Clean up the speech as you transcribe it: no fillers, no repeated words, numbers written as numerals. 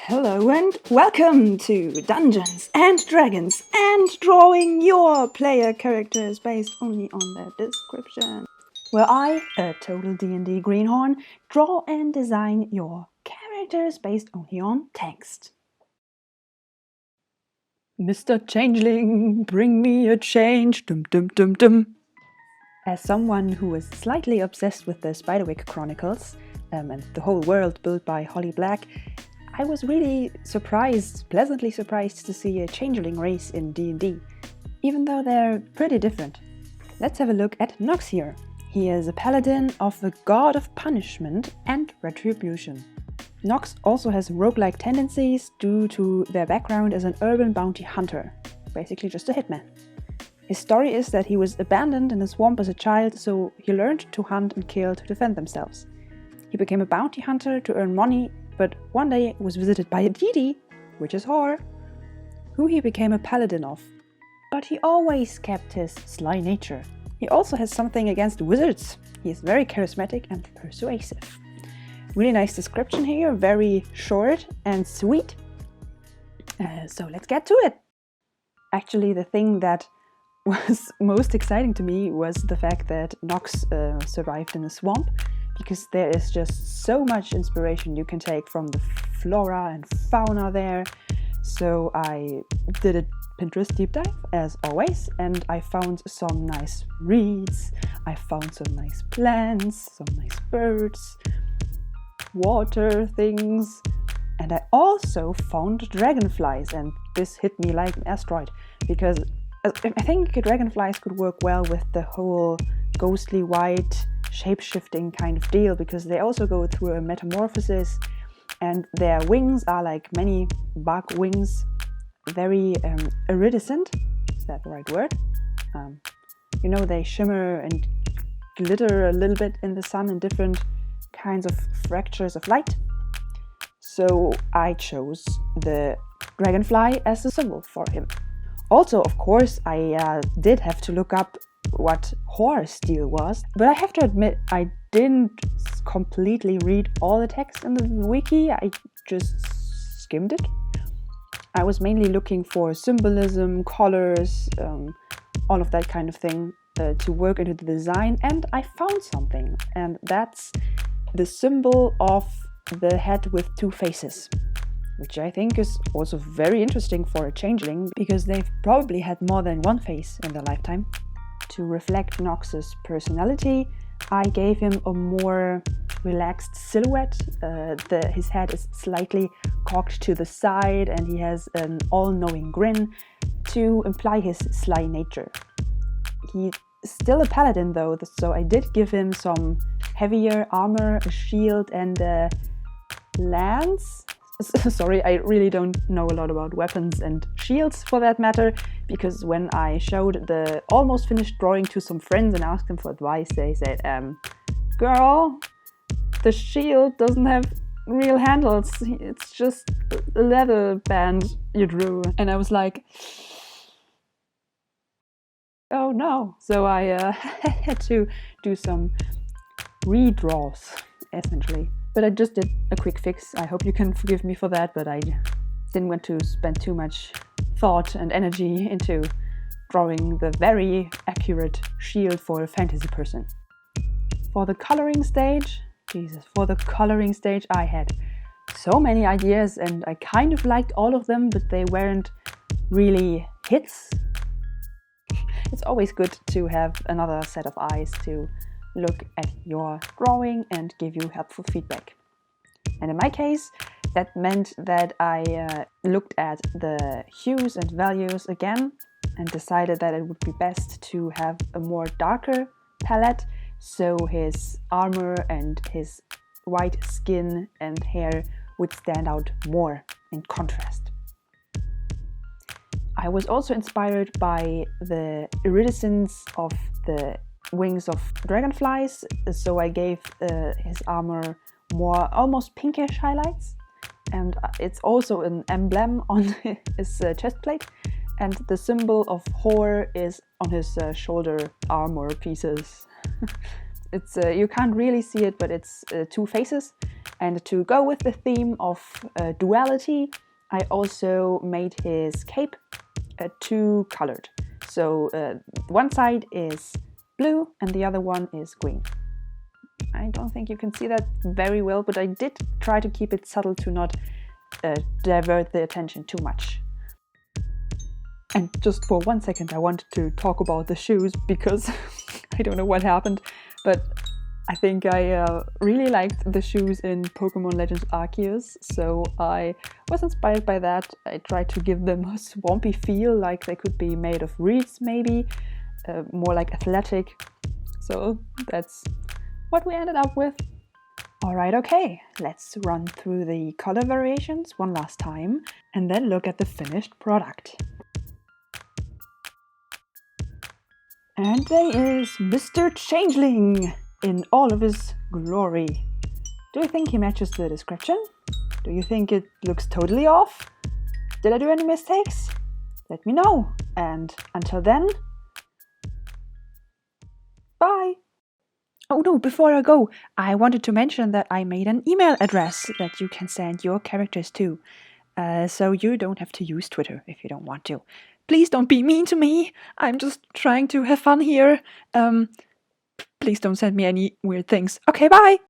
Hello and welcome to Dungeons and Dragons and drawing your player characters based only on their description, where I, a total D&D greenhorn, draw and design your characters based only on text. Mr. Changeling, bring me a change, dum dum dum dum. As someone who is slightly obsessed with the Spiderwick Chronicles and the whole world built by Holly Black, I was really pleasantly surprised to see a changeling race in D&D, even though they're pretty different. Let's have a look at Nox here. He is a paladin of the god of punishment and retribution. Nox also has roguelike tendencies due to their background as an urban bounty hunter, basically just a hitman. His story is that he was abandoned in a swamp as a child, so he learned to hunt and kill to defend themselves. He became a bounty hunter to earn money, but one day was visited by a deity, which is whore, who he became a paladin of. But he always kept his sly nature. He also has something against wizards. He is very charismatic and persuasive. Really nice description here, very short and sweet. So let's get to it. Actually, the thing that was most exciting to me was the fact that Nox survived in a swamp, because there is just so much inspiration you can take from the flora and fauna there. So I did a Pinterest deep dive, as always, and I found some nice reeds, I found some nice plants, some nice birds, water things, and I also found dragonflies, and this hit me like an asteroid, because I think dragonflies could work well with the whole ghostly white shape-shifting kind of deal, because they also go through a metamorphosis and their wings are like many bug wings, very iridescent. Is that the right word? They shimmer and glitter a little bit in the sun in different kinds of fractures of light. So I chose the dragonfly as a symbol for him. Also, of course, I did have to look up what horror steel was, but I have to admit I didn't completely read all the text in the wiki, I just skimmed it. I was mainly looking for symbolism, colors, all of that kind of thing to work into the design, and I found something, and that's the symbol of the head with two faces, which I think is also very interesting for a changeling, because they've probably had more than one face in their lifetime. To reflect Nox's personality, I gave him a more relaxed silhouette. His head is slightly cocked to the side and he has an all-knowing grin to imply his sly nature. He's still a paladin though, so I did give him some heavier armor, a shield and a lance. Sorry, I really don't know a lot about weapons and shields for that matter, because when I showed the almost finished drawing to some friends and asked them for advice, they said, girl, the shield doesn't have real handles, it's just a leather band you drew. And I was like, oh no. So I had to do some redraws, essentially. But I just did a quick fix. I hope you can forgive me for that, but I didn't want to spend too much thought and energy into drawing the very accurate shield for a fantasy person. For the coloring stage, I had so many ideas and I kind of liked all of them, but they weren't really hits. It's always good to have another set of eyes to look at your drawing and give you helpful feedback. And in my case, that meant that I looked at the hues and values again and decided that it would be best to have a more darker palette, so his armor and his white skin and hair would stand out more in contrast. I was also inspired by the iridescence of the wings of dragonflies, so I gave his armor more almost pinkish highlights, and it's also an emblem on his chest plate, and the symbol of horror is on his shoulder armor pieces. It's you can't really see it, but it's two faces, And to go with the theme of duality, I also made his cape two-colored. So one side is blue and the other one is green. I don't think you can see that very well, but I did try to keep it subtle to not divert the attention too much. And just for 1 second, I wanted to talk about the shoes because I don't know what happened, but I think I really liked the shoes in Pokemon Legends Arceus, so I was inspired by that. I tried to give them a swampy feel, like they could be made of reeds maybe, more like athletic. So that's what we ended up with. Alright, okay, let's run through the color variations one last time and then look at the finished product. And there is Mr. Changeling in all of his glory. Do you think he matches the description? Do you think it looks totally off? Did I do any mistakes? Let me know. And until then, bye! Oh no, before I go, I wanted to mention that I made an email address that you can send your characters to. So you don't have to use Twitter if you don't want to. Please don't be mean to me. I'm just trying to have fun here. Please don't send me any weird things. Okay, bye!